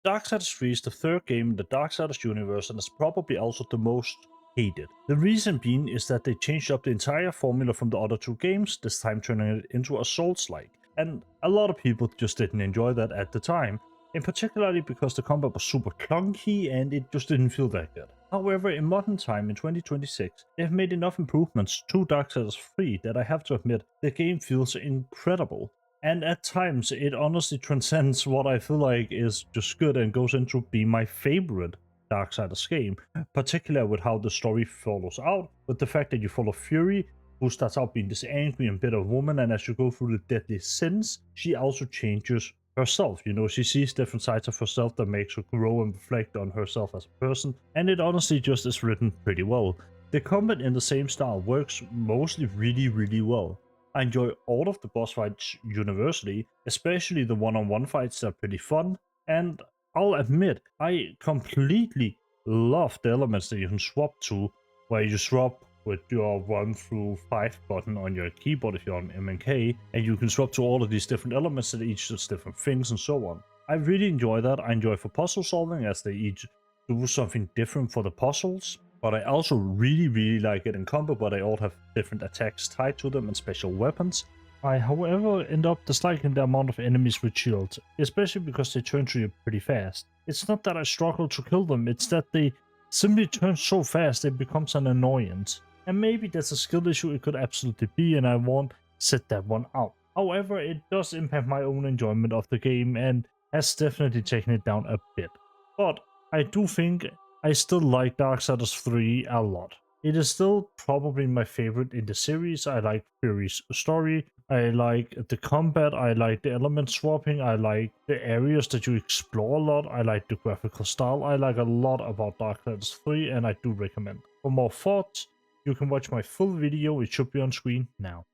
Darksiders 3 is the third game in the Darksiders universe and is probably also the most hated. The reason being is that they changed up the entire formula from the other two games, this time turning it into a Soulslike, and a lot of people just didn't enjoy that at the time, in particularly because the combat was super clunky and it just didn't feel that good. However, in modern time in 2026, they have made enough improvements to Darksiders 3 that I have to admit, the game feels incredible. And at times, it honestly transcends what I feel like is just good and goes into being my favorite Darksiders game, particularly with how the story follows out, with the fact that you follow Fury, who starts out being this angry and bitter woman, and as you go through the deadly sins, she also changes herself. You know, she sees different sides of herself that makes her grow and reflect on herself as a person, and it honestly just is written pretty well. The combat in the same style works mostly really well. I enjoy all of the boss fights universally, especially the one-on-one fights that are pretty fun, and I'll admit, I completely love the elements that you can swap to, where you swap with your run through 5 button on your keyboard if you're on MNK, and you can swap to all of these different elements that each does different things and so on. I really enjoy that. I enjoy for puzzle solving as they each do something different for the puzzles, but I also really like it in combo, but they all have different attacks tied to them and special weapons. I, however, end up disliking the amount of enemies with shields, especially because they turn to you pretty fast. It's not that I struggle to kill them, it's that they simply turn so fast it becomes an annoyance. And maybe that's a skill issue, it could absolutely be, and I won't set that one out. However, it does impact my own enjoyment of the game and has definitely taken it down a bit. But I do think I still like Darksiders 3 a lot. It is still probably my favorite in the series. I like Fury's story, I like the combat, I like the element swapping, I like the areas that you explore a lot, I like the graphical style, I like a lot about Darksiders 3 and I do recommend. For more thoughts, you can watch my full video, it should be on screen now.